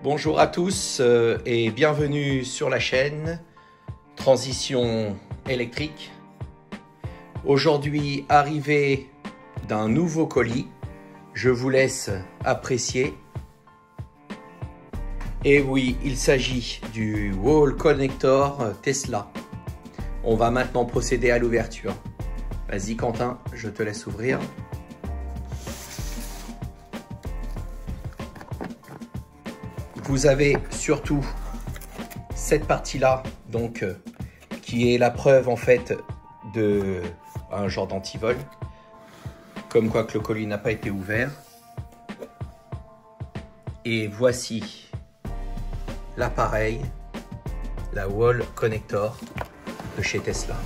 Bonjour à tous et bienvenue sur la chaîne Transition électrique. Aujourd'hui, arrivée d'un nouveau colis, je vous laisse apprécier. Et oui, il s'agit du Wall Connector Tesla. On va maintenant procéder à l'ouverture. Vas-y Quentin, je te laisse ouvrir. Vous avez surtout cette partie-là, donc qui est la preuve en fait de un genre d'antivol, comme quoi que le colis n'a pas été ouvert. Et voici l'appareil, la Wall Connector de chez Tesla,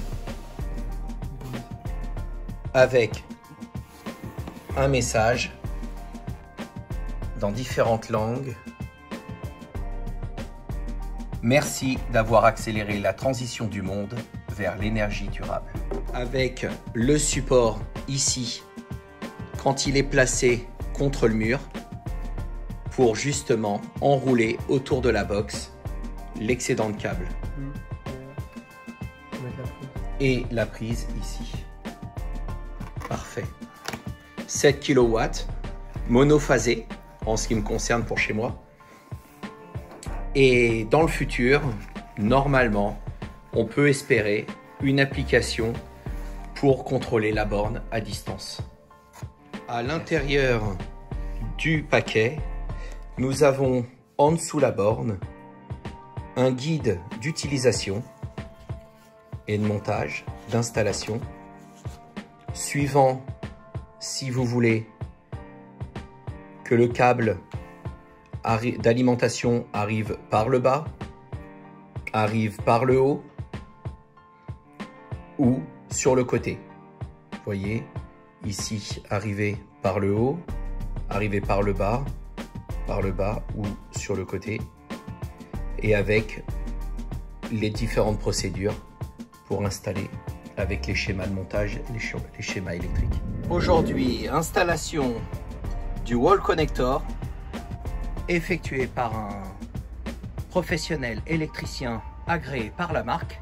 avec un message dans différentes langues. Merci d'avoir accéléré la transition du monde vers l'énergie durable. Avec le support ici, quand il est placé contre le mur, pour justement enrouler autour de la box l'excédent de câble. Et la prise ici. Parfait. 7 kW, monophasé en ce qui me concerne pour chez moi. Et dans le futur, normalement, on peut espérer une application pour contrôler la borne à distance. À l'intérieur du paquet, nous avons en dessous la borne un guide d'utilisation et de montage, d'installation, suivant si vous voulez que le câble d'alimentation arrive par le bas, arrive par le haut ou sur le côté. Vous voyez, ici, arriver par le haut, arriver par le bas ou sur le côté, et avec les différentes procédures pour installer avec les schémas de montage et les schémas électriques. Aujourd'hui, installation du Wall Connector effectué par un professionnel électricien agréé par la marque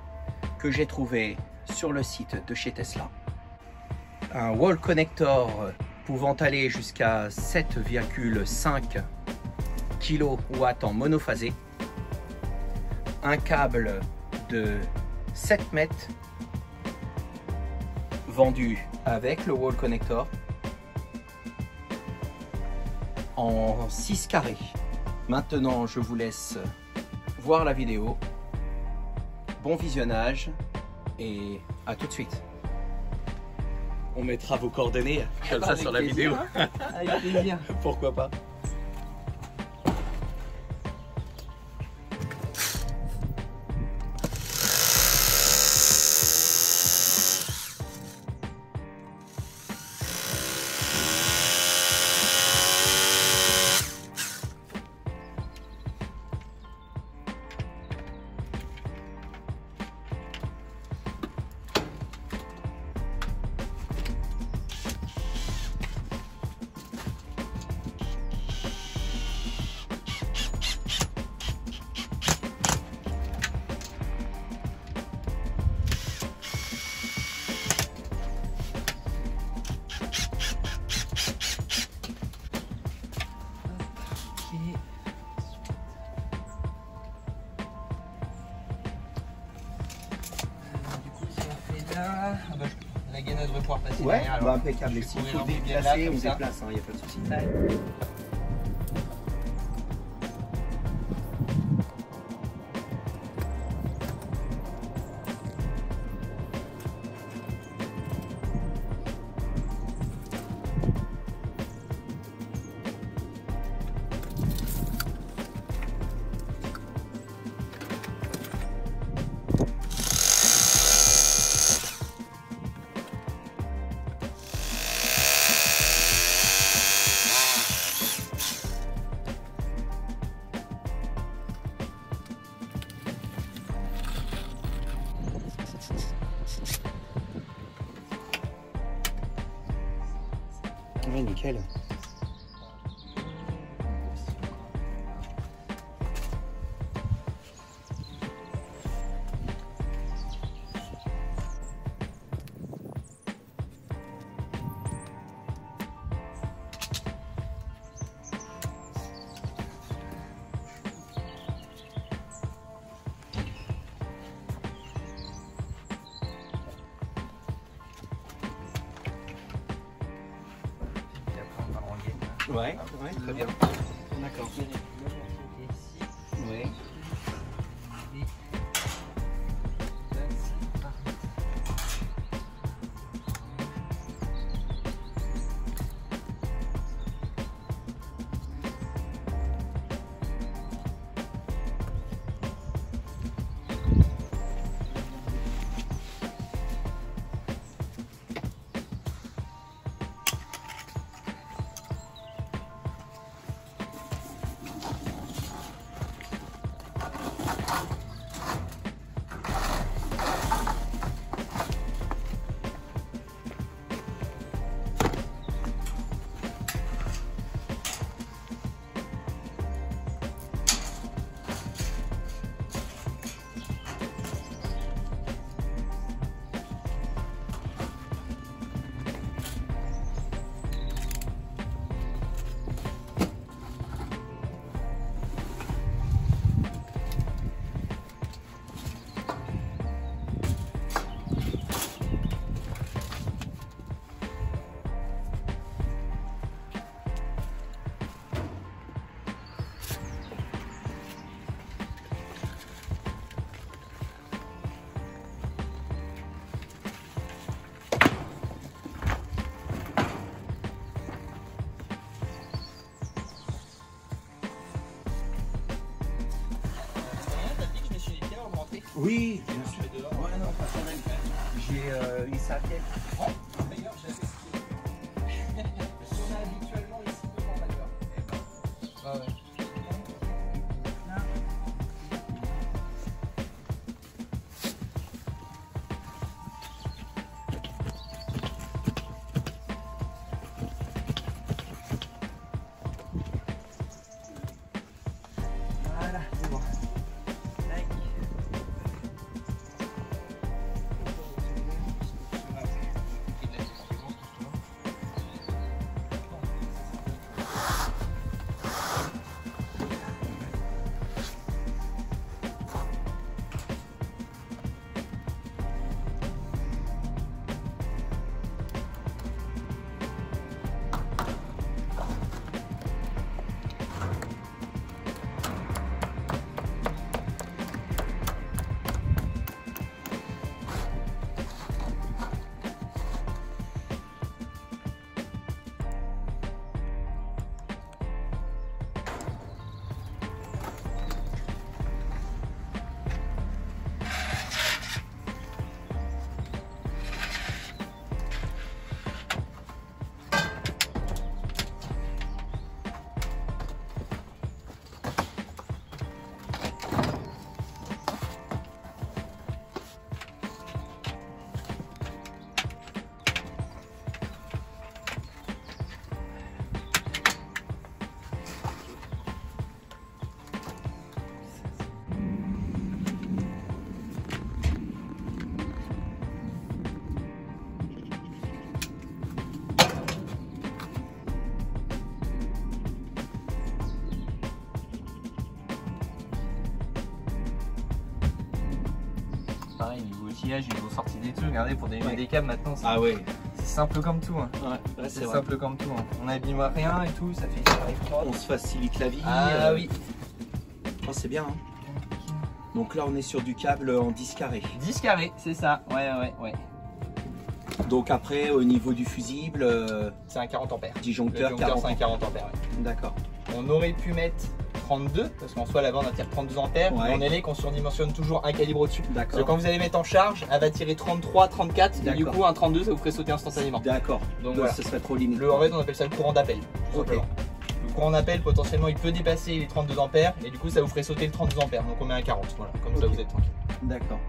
que j'ai trouvé sur le site de chez Tesla. Un Wall Connector pouvant aller jusqu'à 7,5 kW en monophasé. Un câble de 7 mètres vendu avec le Wall Connector en 6 carrés. Maintenant, je vous laisse voir la vidéo. Bon visionnage et à tout de suite. On mettra vos coordonnées comme ça sur la vidéo. Avec plaisir. Pourquoi pas. La gaine devrait pouvoir passer Ouais, derrière. bah impeccable. Et s'il faut déplacer, on déplace, il n'y a pas de souci. Ouais, nickel. Ouais, ouais, très bien. D'accord. Ouais. Oui, bien sûr. Ouais, non, pas de problème. J'ai une serviette. D'ailleurs, j'avais ce qu'on a habituellement ici devant la gare. Ouais. Voilà, c'est bon. Tac. Pareil, niveau outillage, niveau sortie des trucs, regardez, pour dériver des câbles maintenant, Ah ouais. c'est simple comme tout. Hein. Ouais, C'est simple comme tout. Hein. On n'abîme rien et tout, ça fait ça arrive propre. On se facilite la vie. Ah oui. Oh, c'est bien. Hein. Donc là, on est sur du câble en 10 carrés. 10 carrés, c'est ça. Ouais. Donc après, au niveau du fusible, C'est un 40 ampères. disjoncteur, Le 40. c'est un 40 ampères. Ouais. D'accord. On aurait pu mettre 32, parce qu'en soi la bande tire 32 ampères, Ouais. mais on est là qu'on surdimensionne toujours un calibre au-dessus. Parce que D'accord. quand vous allez mettre en charge, elle va tirer 33, 34, et du D'accord. coup un 32 ça vous ferait sauter instantanément. D'accord. Donc Donc voilà. ce serait trop limite. En fait on appelle ça le courant d'appel, tout Ok. simplement. Le courant d'appel potentiellement il peut dépasser les 32 ampères, et du coup ça vous ferait sauter le 32 ampères, donc on met un 40, voilà, comme ça Ok. vous êtes tranquille. D'accord.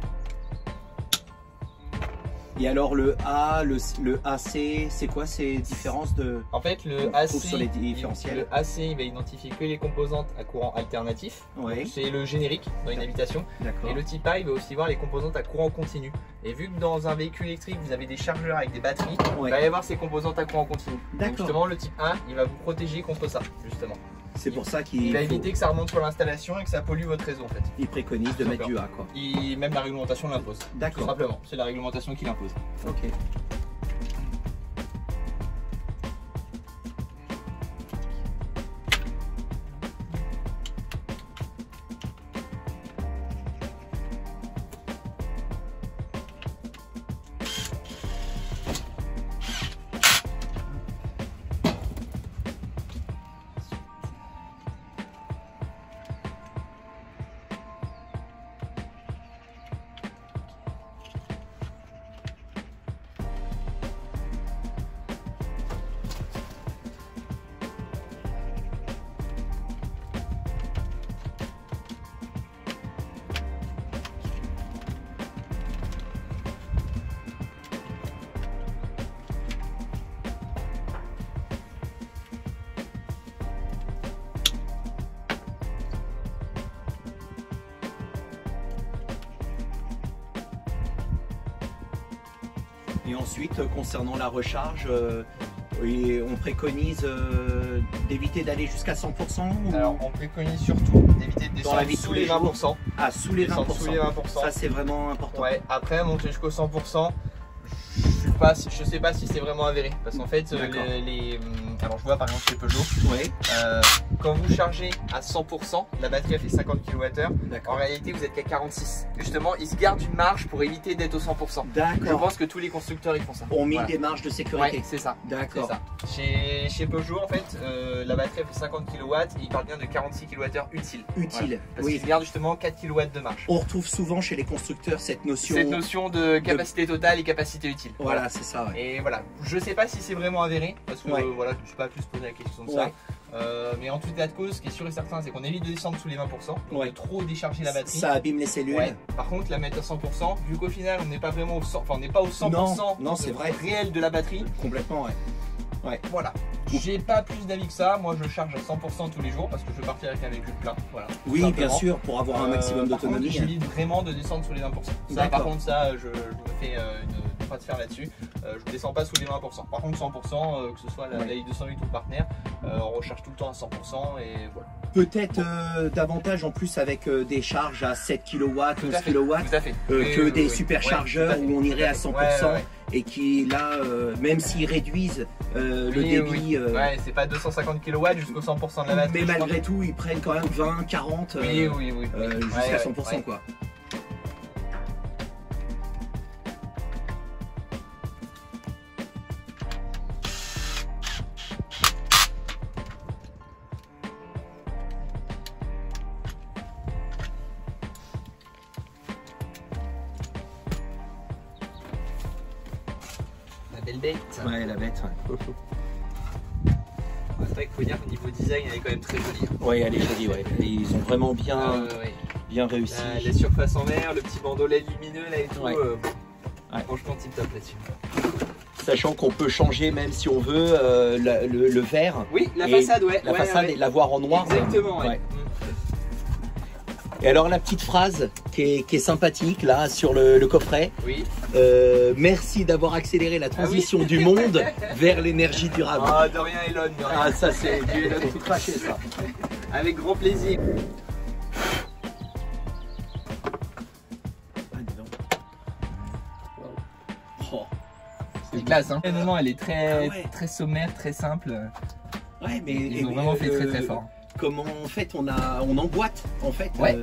Et alors le A, le AC, c'est quoi ces différences de... En fait le On AC, trouve sur les différentiels. le AC il va identifier que les composantes à courant alternatif, Oui, c'est le générique dans une habitation. d'accord. Et le type A, il va aussi voir les composantes à courant continu. Et vu que dans un véhicule électrique, vous avez des chargeurs avec des batteries, Ouais. il va y avoir ces composantes à courant continu. Donc D'accord. justement, le type A, il va vous protéger contre ça, justement. C'est pour ça Il qu'il va faut- éviter que ça remonte sur l'installation et que ça pollue votre réseau, en fait. il préconise de mettre du A, quoi. Et même la réglementation l'impose. Tout D'accord. simplement, c'est la réglementation qui l'impose. Ok. Et ensuite, concernant la recharge, et on préconise d'éviter d'aller jusqu'à 100% ou... Alors on préconise surtout d'éviter de Dans la descendre vie de sous tous les les jours. 20%. Ah, sous les 20%. Sous les 20%. Ça, c'est vraiment important. Ouais, après monter jusqu'au 100%, je sais pas si c'est vraiment avéré. Parce qu'en fait, D'accord. alors je vois par exemple chez Peugeot, Ouais, quand vous chargez à 100%, la batterie elle fait 50 kWh. En d'accord. réalité, vous êtes qu'à 46. Justement, ils se gardent une marge pour éviter d'être au 100%. Je D'accord. pense que tous les constructeurs ils font ça. On met Voilà. des marges de sécurité. Ouais, c'est ça. C'est D'accord. ça. Chez Peugeot, en fait, la batterie elle fait 50 kW et il parle bien de 46 kWh utile. Utile. Parce Oui. qu'ils se gardent justement 4 kW de marge. On retrouve souvent chez les constructeurs cette notion. Cette notion de capacité totale et capacité utile. Voilà, c'est ça. Ouais. Et voilà, je sais pas si c'est vraiment avéré parce que Ouais. voilà, je me suis pas plus posé la question de Ouais. ça. Mais en tout état de cause, ce qui est sûr et certain, c'est qu'on évite de descendre sous les 20%, donc Ouais. de trop décharger la batterie. Ça abîme les cellules. Ouais. Par contre, la mettre à 100%, vu qu'au final, on n'est pas vraiment au 100%, enfin, on n'est pas au 100% Non, c'est vrai. réel de la batterie. Complètement, ouais. Voilà. J'ai pas plus d'avis que ça. Moi, je charge à 100% tous les jours parce que je veux partir avec un véhicule plein. Voilà. tout Oui, bien simplement. sûr, pour avoir un maximum Par contre, d'autonomie. j'évite vraiment de descendre sous les 20%. Ça, D'accord. par contre, ça, je me fais une pas de faire là-dessus. Je ne descends pas sous les 20%. Par contre, 100%, que ce soit la i208 ou le partenaire, on recharge tout le temps à 100% et voilà. Peut-être davantage en plus avec des charges à 7 kW, 11 kW, Tout à fait. que des superchargeurs Ouais, tout à fait. où on irait à 100% Ouais. et qui là, même s'ils réduisent le débit, Ouais, c'est pas 250 kW jusqu'au 100% de la batterie. mais je crois. malgré tout, ils prennent quand même 20, 40 Oui. jusqu'à Ouais, 100% ouais. quoi. La belle bête. Ouais, la bête. C'est vrai qu'il faut dire qu'au niveau design, elle est quand même très jolie. Ouais, elle est jolie, ouais. Et ils ont vraiment bien, Ouais. bien réussi. La surface en verre, le petit bandeau LED lumineux là et tout. Ouais. Bon. Ouais. Franchement, tip top là-dessus. Sachant qu'on peut changer même si on veut le verre, Oui, la Et façade, ouais. la ouais, façade ouais. et l'avoir en noir. Exactement, ouais. Ouais. Et alors la petite phrase qui est sympathique là sur le coffret. Oui. Merci d'avoir accéléré la transition du monde vers l'énergie durable. Ah, de rien, Elon, de rien. Ah, ça c'est du Elon tout craché ça. Avec grand plaisir. Oh. C'est classe, hein. Non, elle est très, Ah ouais. très sommaire, très simple. Ouais, mais Ils ont vraiment fait très très fort. Comment en fait on emboîte en fait. Ouais.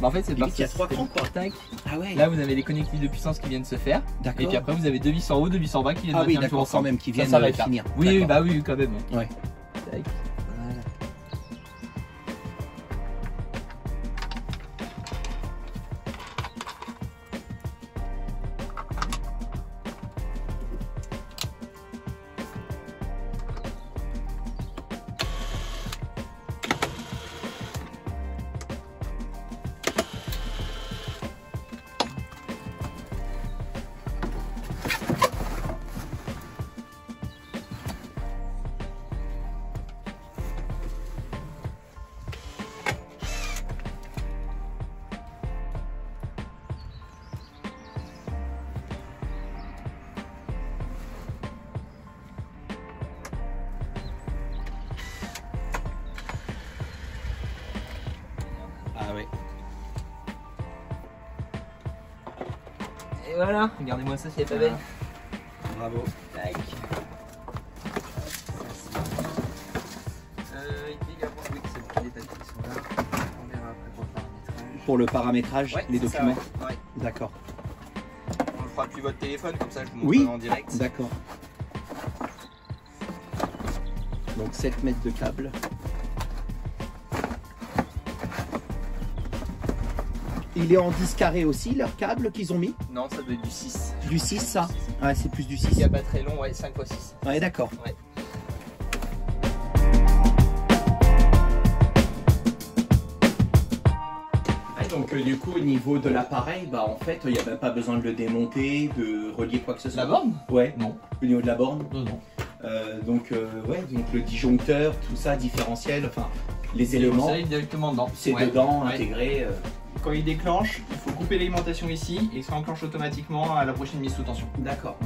Bah, en fait, c'est limite, parce il y a que 3 crans quoi. tac. Ah ouais. Là, vous avez les connectiques de puissance qui viennent se faire. D'accord. Et puis après, vous avez deux vis en haut, deux vis en bas qui viennent Ah oui, mettre un tour d'accord, quand ensemble. même qui Ça viennent s'arrête là. finir. Oui, oui, D'accord. bah oui, quand même. Ouais. Tac. Voilà. Ah ouais. Et voilà, regardez-moi ça, c'est pas belle. Bravo. Tac. Il peut y avoir, oui, c'est le petit détail qui sont là. On verra après pour le paramétrage. Pour le paramétrage, Ouais, les c'est ça, documents. ouais. D'accord. On le fera depuis votre téléphone, comme ça je vous montre Oui. en direct. D'accord. Donc 7 mètres de câble. Il est en 10 carrés aussi, leur câble qu'ils ont mis. Non, ça doit être du 6. Du 6 ça. Ouais, c'est plus du 6. Il n'y a pas très long, ouais, 5 x 6. Ouais, d'accord. Ouais. Donc du coup au niveau de l'appareil, bah en fait il n'y a même pas besoin de le démonter, de relier quoi que ce soit. La borne? Ouais, Non. au niveau de la borne. Non, non. Donc le disjoncteur, tout ça, différentiel, enfin les éléments, Ça arrive directement dedans. c'est Ouais. dedans Ouais. intégré. Quand il déclenche, il faut couper l'alimentation ici et il se enclenche automatiquement à la prochaine mise sous tension. D'accord.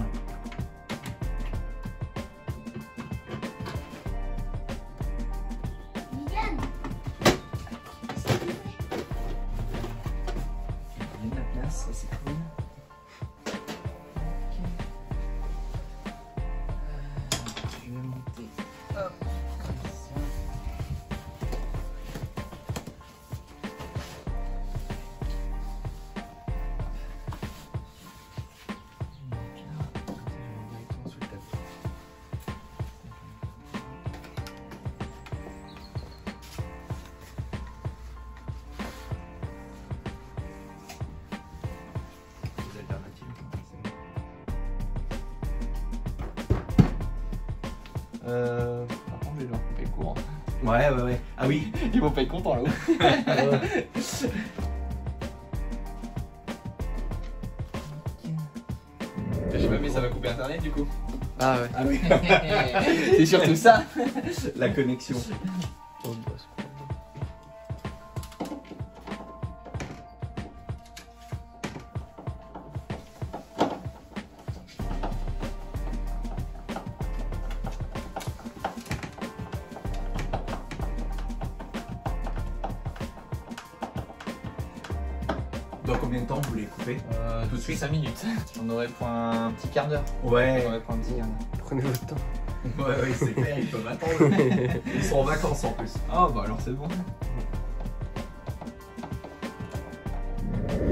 Par contre, je vais devoir couper court. Ouais. Ah oui. Ils vont pas être contents là-haut. Je sais pas, mais ça va couper internet du coup. Ah ouais. Ah oui. C'est surtout ça. La connexion. Dans combien de temps vous les coupez? Tout de suite 5 minutes. On aurait pour un petit quart d'heure. Ouais. On aurait pour un petit quart d'heure. Prenez votre temps. Ouais, c'est clair, ils peuvent attendre. Ils sont en vacances en plus. Ah bah alors c'est bon.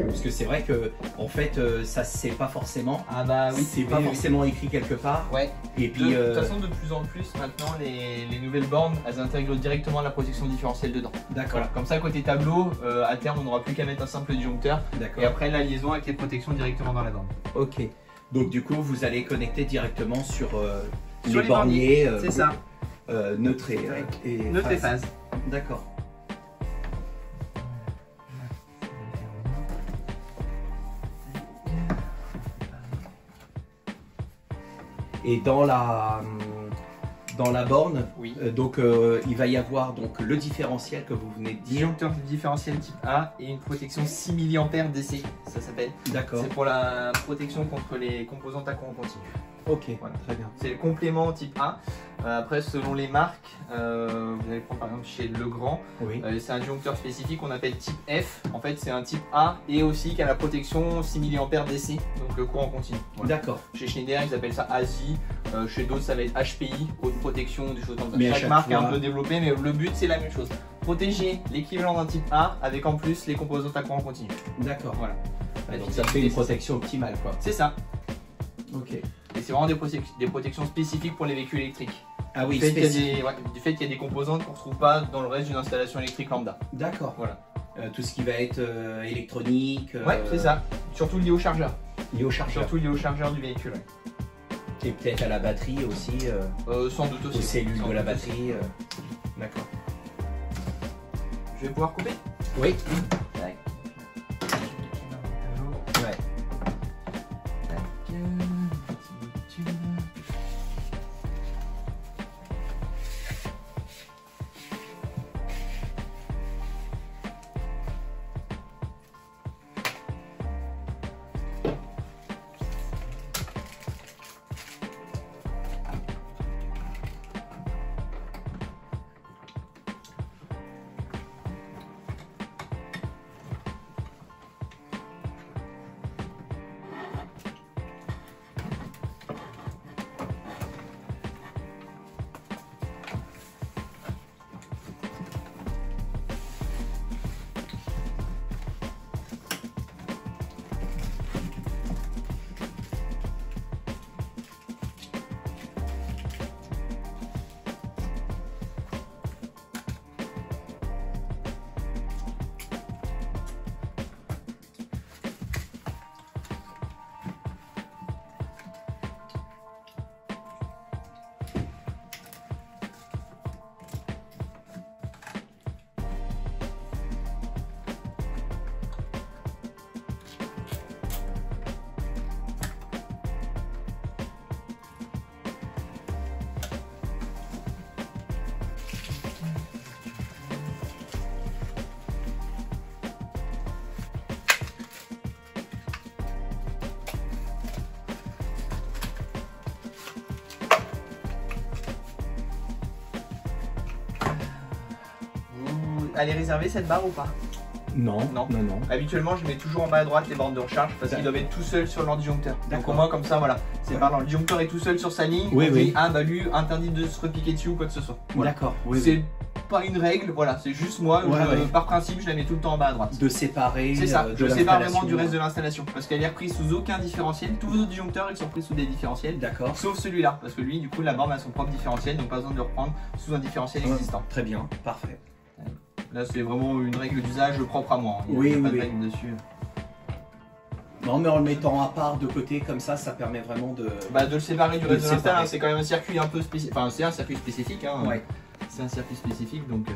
Parce que c'est vrai que, en fait, ça se sait pas forcément. Ah bah oui. C'est pas forcément écrit quelque part. Ouais. Et puis. De toute façon, de plus en plus, maintenant, les nouvelles bornes, elles intègrent directement la protection différentielle dedans. D'accord. Voilà. Comme ça, côté tableau, à terme, on n'aura plus qu'à mettre un simple disjoncteur. D'accord. Et après, la liaison avec les protections directement dans la borne. Ok. Donc du coup, vous allez connecter directement sur Sur les borniers. C'est ça. Neutre et Neutre et phase. D'accord. Et dans la borne, Oui. donc il va y avoir donc le différentiel que vous venez de dire. Disjoncteur différentiel type A et une protection 6 mA DC, ça s'appelle. D'accord. C'est pour la protection contre les composantes à courant continu. Ok. Voilà. Très bien. C'est le complément type A. Après, selon les marques, vous allez prendre par exemple chez Legrand, Oui. c'est un disjoncteur spécifique qu'on appelle type F. En fait, c'est un type A et aussi qui a la protection 6 mA DC, donc le courant continu. Voilà. D'accord. Chez Schneider, ils appellent ça ASI. Chez d'autres, ça va être HPI, haute protection, des choses comme ça. Mais à chaque chaque marque est fois- un peu développée, mais le but, c'est la même chose. Protéger l'équivalent d'un type A avec en plus les composantes à courant continu. D'accord. Voilà. Donc ça fait une protection optimale, quoi. C'est ça. Ok. Et c'est vraiment des protections spécifiques pour les véhicules électriques. Ah oui. Du fait qu'il y a spécifique. du fait qu'il y a des composantes qu'on ne retrouve pas dans le reste d'une installation électrique lambda. D'accord. Voilà. Tout ce qui va être électronique. Ouais, c'est ça. Surtout lié au chargeur. Lié au chargeur. Surtout lié au chargeur du véhicule. Ouais. Et peut-être à la batterie aussi. Sans doute aussi. Aux cellules Sans de la doute aussi. batterie. D'accord. Je vais pouvoir couper. Oui. Tac. Ouais. Allez réserver cette barre ou pas? Non. Non. Non, non. Habituellement, je mets toujours en bas à droite les bornes de recharge parce qu'ils doivent être tout seuls sur leur disjoncteur. Donc D'accord. au moins comme ça, voilà. C'est Ouais. par le disjoncteur est tout seul sur sa ligne. Oui, on oui. dit, ah bah lui, interdit de se repiquer dessus ou quoi que ce soit. Voilà. D'accord. Oui, C'est oui. pas une règle, voilà. C'est juste moi, Ouais, ouais. par principe, je la mets tout le temps en bas à droite. De séparer. C'est ça, de je sépare vraiment l'installation. du reste de l'installation parce qu'elle est reprise sous aucun différentiel. Tous vos disjoncteurs ils sont pris sous des différentiels, D'accord. sauf celui-là parce que lui, du coup, la borne a son propre différentiel, donc pas besoin de le reprendre sous un différentiel Ouais. existant. Très bien. Parfait. Là, c'est vraiment une règle d'usage propre à moi. Il y a Oui, pas oui, de oui. règle dessus. Non, mais en le mettant à part de côté comme ça permet vraiment de. Bah, de le séparer du De reste le de l'install, séparer. hein. C'est quand même un circuit un peu spécifique. Enfin, c'est un circuit spécifique. Hein. Ouais. C'est un circuit spécifique donc.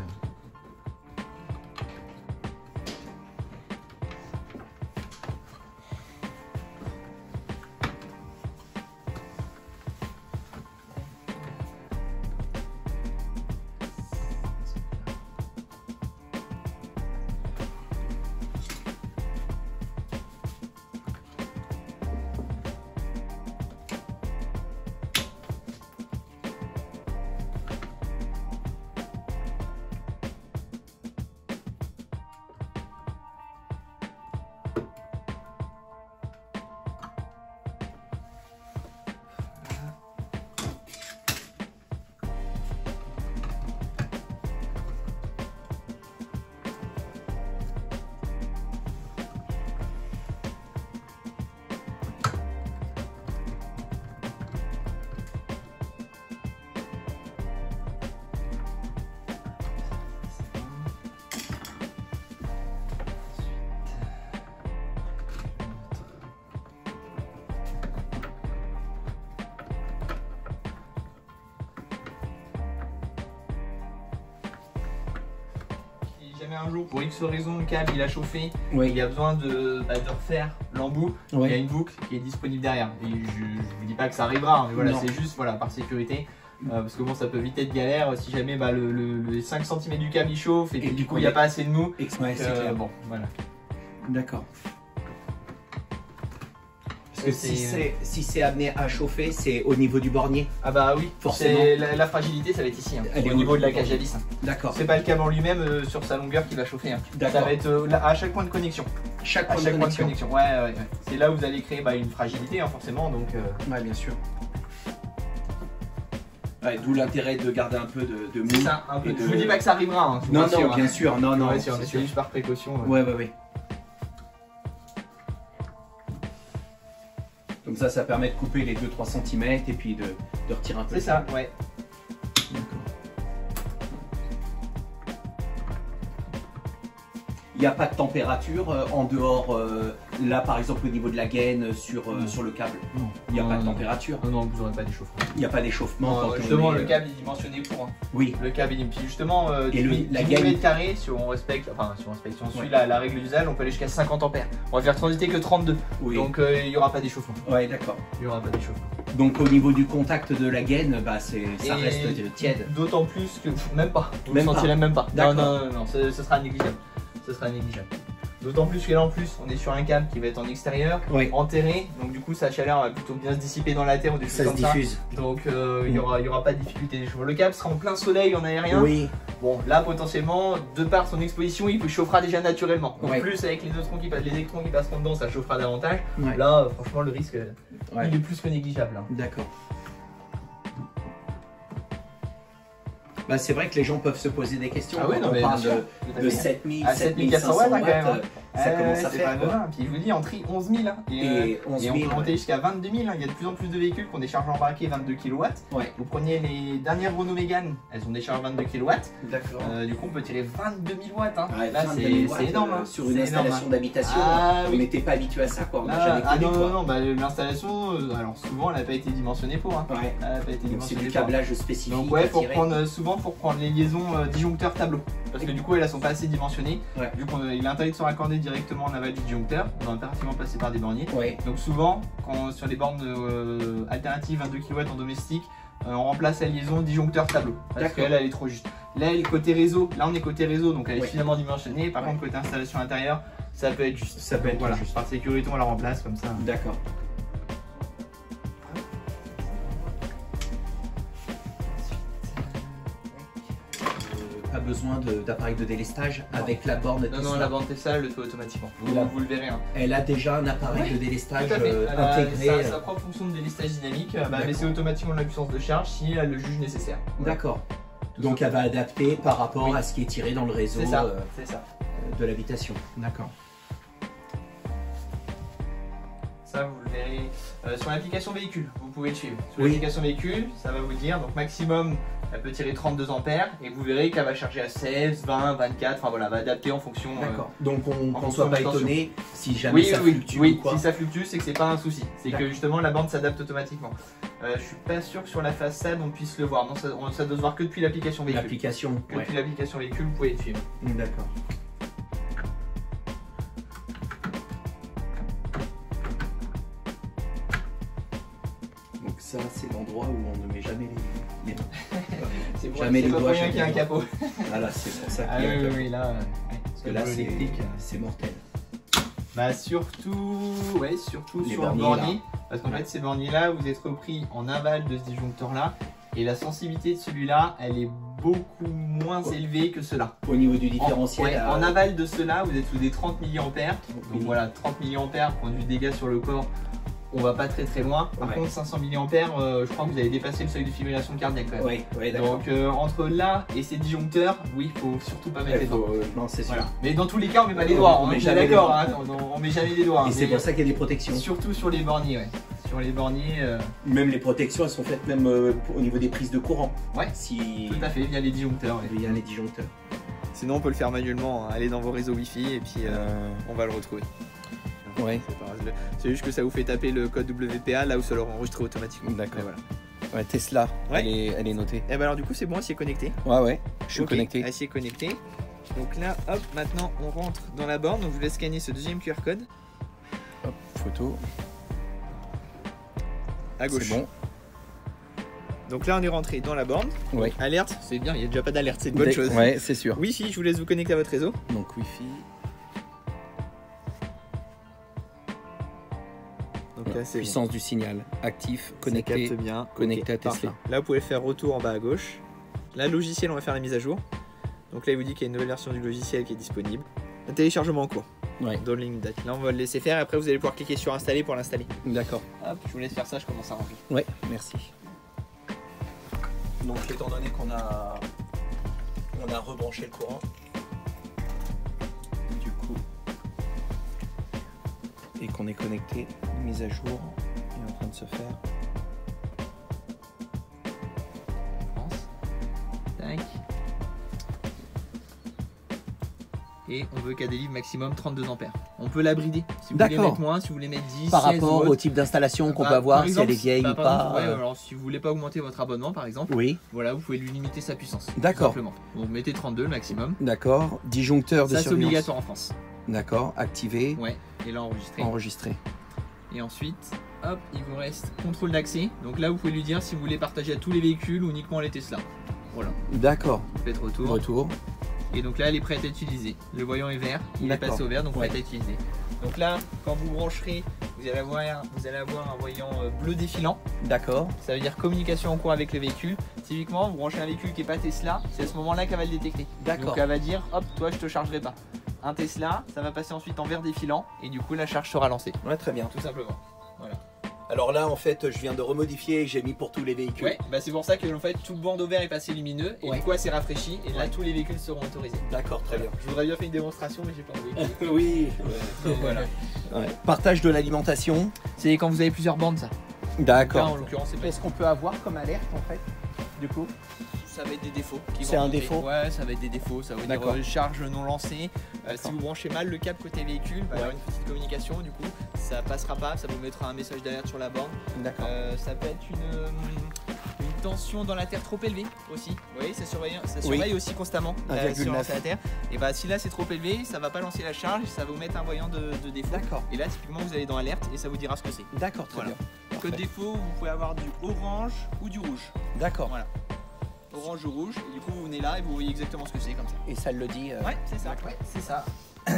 Jamais un jour pour X raison le câble il a chauffé, Oui. il y a besoin de refaire l'embout, Ouais. il y a une boucle qui est disponible derrière. Et je vous dis pas que ça arrivera, hein, mais voilà, Non. c'est juste voilà, par sécurité. Parce que bon, ça peut vite être galère si jamais le 5 cm du câble il chauffe et, Et puis, du du coup coup, il n'y a pas assez de mou. Ouais, c'est clair. Bon, voilà. D'accord. Parce que C'est- si c'est amené à chauffer, c'est au niveau du bornier. Ah bah oui, Forcément. c'est la fragilité ça va être ici, hein, Elle est au niveau de la au-dessus. cage à vis. Hein. D'accord. C'est pas le câble en lui-même sur sa longueur qui va chauffer. Hein. Ça D'accord. va être à chaque point de connexion. Chaque À point de chaque point de connexion. connexion. Ouais. C'est là où vous allez créer une fragilité hein, forcément. Donc, Ouais, bien sûr. Ouais, d'où l'intérêt de garder un peu de mou. c'est ça. Un peu. Et de- Je vous dis pas que ça arrivera. Hein, je vous Non, rassure, non, hein. bien sûr. Non, non. Ouais, c'est c'est sûr. juste par précaution. Ouais, ouais, ouais. Comme ça permet de couper les 2-3 cm et puis de retirer un peu. C'est ça, ouais. D'accord. Il n'y a pas de température en dehors, là par exemple au niveau de la gaine sur le câble. Non, Il n'y a non, pas de non. température. Non, vous n'aurez pas d'échauffement. Il n'y a pas d'échauffement. quand on Justement, est, le câble est dimensionné pour. Hein. Oui, Le câble est. Puis justement, Et la 10 gaine- mm, si on respecte, si on suit Ouais. la règle d'usage, on peut aller jusqu'à 50 ampères. On va faire transiter que 32. oui. Donc il n'y aura pas d'échauffement. Ouais, d'accord. Il n'y aura pas d'échauffement. Donc au niveau du contact de la gaine, bah, ça Et reste tiède. D'autant plus que. Même pas. Vous Même ne pas. sentirez même pas. Non, D'accord. non, ce sera négligeable. Ce sera négligeable. D'autant plus que là en plus, on est sur un câble qui va être en extérieur, Oui, enterré. Donc du coup, sa chaleur va plutôt bien se dissiper dans la terre ou des choses ça se comme ça. diffuse. Donc il n'y aura pas de difficulté d'échauffement. Le câble sera en plein soleil en aérien. Oui, Bon, là potentiellement, de par son exposition, il chauffera déjà naturellement. En Ouais. plus, avec les neutrons les électrons qui passeront dedans, ça chauffera davantage. ouais. Là, franchement, le risque, Ouais. il est plus que négligeable. Hein. D'accord. Bah, c'est vrai que les gens peuvent se poser des questions Ah oui, quand non, on mais parle bien sûr, de, tout à de fait. 7000, À 7400 watts, hein, quand même, hein. ça commence à c'est faire pas quoi. anodin. Puis je vous dis, en tri 11 000. Hein. Et 11 Et 000. on peut monter jusqu'à 22 000. Hein. Il y a de plus en plus de véhicules qui ont des charges embarquées 22 kW. Ouais, Vous prenez les dernières Renault Mégane, elles ont des charges 22 kW. d'accord. Du coup, on peut tirer 22 000 watts. Hein. Ouais, Là, 22 000 watts, c'est énorme. Hein. sur une C'est installation énorme, d'habitation, Ah on oui. n'était pas habitué à ça, quoi. On n'a Ah, jamais connu, non, quoi. non, bah, l'installation, alors souvent, elle n'a pas été dimensionnée pour. Hein. Ouais. Elle n'a pas été Donc c'est dimensionnée du pour. câblage spécifique. Donc ouais, à faut tirer. prendre souvent pour prendre les liaisons disjoncteurs tableau. Parce que du coup elles sont pas assez dimensionnées. Ouais. Vu qu'il est interdit de se raccorder directement en aval du disjoncteur, on doit impérativement passer par des borniers. Ouais, Donc souvent, sur les bornes alternatives 22 kW en domestique, on remplace la liaison disjoncteur tableau. Parce D'accord. qu'elle elle est trop juste. Là, côté réseau, là on est côté réseau, donc elle est Ouais. suffisamment dimensionnée. Par Ouais. contre, côté installation intérieure, ça peut être juste. ça peut Donc être voilà, juste. par sécurité, on la remplace comme ça. D'accord. Pas besoin d'appareil de délestage Non. avec la borne Non, non, Tesla. la bande Tesla, elle le fait automatiquement. Vous, Là. vous le verrez. Hein. Elle a déjà un appareil Oui, de délestage Tout à fait. Elle a intégré. sa propre fonction de délestage dynamique, elle va D'accord. baisser automatiquement la puissance de charge si elle le juge nécessaire. D'accord. Tout Donc elle va adapter par rapport Oui. à ce qui est tiré dans le réseau C'est ça, c'est ça. de l'habitation. D'accord. Ça, vous le verrez sur l'application véhicule. Vous pouvez le suivre. Sur Oui. l'application véhicule, ça va vous dire, donc maximum, elle peut tirer 32 ampères et vous verrez qu'elle va charger à 16, 20, 24. Enfin voilà, va adapter en fonction. D'accord. Donc on en ne soit pas fonction de étonné si jamais Oui, ça oui, fluctue oui. ou quoi. Si ça fluctue, c'est que c'est pas un souci. C'est que D'accord. justement la bande s'adapte automatiquement. Je suis pas sûr que sur la façade on puisse le voir. Non, ça doit se voir que depuis l'application véhicule. L'application. Que Ouais. depuis l'application véhicule, vous pouvez le suivre. D'accord. Donc ça, c'est l'endroit où on ne met jamais les mains. C'est pour Jamais les pas doigts, pour rien jamais qu'il y a un les doigts. capot. Voilà, c'est pour ça Ah qu'il y a un oui, capot. oui, là. Parce que là, c'est mortel. Bah surtout, ouais, surtout Les sur le borniers, bornier, parce qu'en fait ces borniers là, vous êtes repris en aval de ce disjoncteur là, et la sensibilité de celui-là, elle est beaucoup moins élevée que cela. Au niveau du différentiel. Ouais, en aval de cela, vous êtes sous des 30 mA, donc voilà, 30 mA, point de vue dégâts sur le corps, on va pas très loin. Par Ouais. contre 500 mA, je crois que vous avez dépassé le seuil de fibrillation cardiaque quand même. Ouais, ouais, d'accord. Donc entre là et ces disjoncteurs, oui, faut surtout pas mettre les doigts. Non, c'est sûr. Voilà. Mais dans tous les cas, on met pas les doigts, On on met est jamais les d'accord, doigts. hein, on met jamais les doigts. Et c'est Mais pour ça qu'il y a des protections. surtout sur les borniers, ouais. Sur les borniers, Même les protections, elles sont faites même au niveau des prises de courant. Ouais. Si tout à fait, via les disjoncteurs. Ouais. il y a les disjoncteurs. Sinon, on peut le faire manuellement, hein. Aller dans vos réseaux Wi-Fi et puis on va le retrouver. Ouais. C'est juste que ça vous fait taper le code WPA là où ça leur enregistre automatiquement. D'accord. Et voilà. Ouais, Tesla, Ouais. elle est notée. Et ben alors du coup c'est bon, elle s'y est connectée. Ouais, ouais, je suis Ok, connecté. Elle s'y est connectée. Donc là, hop, maintenant on rentre dans la borne. Donc je vous laisse scanner ce deuxième QR code Hop, photo. à gauche. C'est bon. Donc là on est rentré dans la borne. Ouais. Alerte, c'est bien, il n'y a déjà pas d'alerte, c'est une bonne chose. Ouais, c'est sûr. Wi-Fi, je vous laisse vous connecter à votre réseau. Donc Wi-Fi. Donc là c'est Puissance du signal. Actif, bon. Ça connecté. capte bien. connecté à Parfait. Tesla. Là vous pouvez faire retour en bas à gauche. Là logiciel, on va faire la mise à jour. Donc là il vous dit qu'il y a une nouvelle version du logiciel qui est disponible. Un téléchargement en cours. Ouais. Downloading date. Là on va le laisser faire et après vous allez pouvoir cliquer sur installer pour l'installer. D'accord. Hop, je vous laisse faire ça, je commence à ranger. Ouais, merci. Donc étant donné qu'on a rebranché le courant, du coup, et qu'on est connecté, mise à jour est en train de se faire. France. Tac. Et on veut qu'elle délivre maximum 32 ampères. On peut la brider. Si vous voulez D'accord. mettre moins, si vous voulez mettre 10, Par 16 rapport volts. au type d'installation qu'on Bah, peut avoir, par exemple, si elle est vieille bah, ou par pas. exemple, ouais, alors si vous voulez pas augmenter votre abonnement par exemple, Oui, voilà, vous pouvez lui limiter sa puissance. tout D'accord. simplement. Donc mettez 32 le maximum. d'accord. Disjoncteur de Ça c'est surveillance. obligatoire en France. D'accord, activé, Ouais. Et là enregistré. enregistré. Et ensuite, hop, il vous reste contrôle d'accès. Donc là vous pouvez lui dire si vous voulez partager à tous les véhicules ou uniquement les Tesla. Voilà. D'accord, Vous faites retour. retour. Et donc là elle est prête à utiliser. Le voyant est vert, il est D'accord. passé au vert, donc Ouais. prête à utiliser. Donc là, quand vous brancherez, vous allez avoir un voyant bleu défilant. D'accord, Ça veut dire communication en cours avec le véhicule. Typiquement, vous branchez un véhicule qui n'est pas Tesla, c'est à ce moment-là qu'elle va le détecter. D'accord. Donc elle va dire, hop, toi je te chargerai pas. Un Tesla, ça va passer ensuite en vert défilant et du coup la charge sera lancée. ouais, très bien. Tout simplement. Voilà. Alors là, en fait, je viens de remodifier et j'ai mis pour tous les véhicules. Ouais, bah c'est pour ça que en fait tout le bandeau vert est passé lumineux et Ouais. du coup elle s'est rafraîchi et là Ouais. tous les véhicules seront autorisés. D'accord, très bien. Je voudrais bien faire une démonstration mais j'ai pas envie. Oui. Donc voilà. Ouais. Partage de l'alimentation. C'est quand vous avez plusieurs bandes ça. Là, en D'accord. l'occurrence c'est pas. Qu'est-ce qu'on peut avoir comme alerte en fait, du coup? Ça va être des défauts. qui C'est vont un monter. défaut? Ouais, ça va être des défauts. Ça veut dire D'accord. charge non lancée. Si D'accord. vous branchez mal le câble côté véhicule, il va y avoir une petite communication. Du coup, ça passera pas. Ça vous mettra un message d'alerte sur la borne. D'accord. Ça peut être une tension dans la terre trop élevée aussi. Vous voyez, ça surveille aussi constamment la 1,9. surveillance à la terre. Et bah si là c'est trop élevé, ça va pas lancer la charge. Ça va vous mettre un voyant de défaut. D'accord. Et là typiquement vous allez dans alerte et ça vous dira ce que c'est. D'accord, très Voilà. bien. Code Parfait. défaut, vous pouvez avoir du orange ou du rouge. D'accord. Voilà. Orange ou rouge, et du coup vous venez là et vous voyez exactement ce que c'est comme ça. Et ça le dit. Ouais, c'est ça. Ouais, c'est ça. Je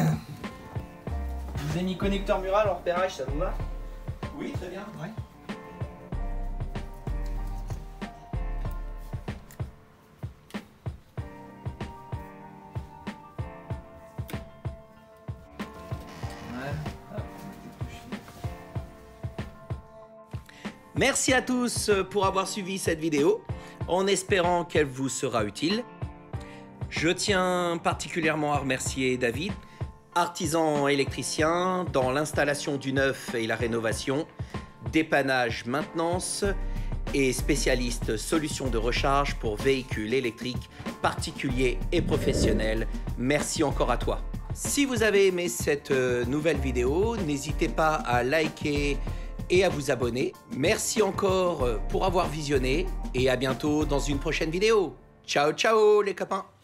vous ai mis connecteur mural en repérage, ça vous va? Oui, très bien. Ouais. Merci à tous pour avoir suivi cette vidéo, en espérant qu'elle vous sera utile. Je tiens particulièrement à remercier David, Artisan électricien dans l'installation du neuf et la rénovation, dépannage, maintenance et spécialiste solutions de recharge pour véhicules électriques particuliers et professionnels. Merci encore à toi. Si vous avez aimé cette nouvelle vidéo, n'hésitez pas à liker et à vous abonner. Merci encore pour avoir visionné et à bientôt dans une prochaine vidéo. Ciao, ciao les copains!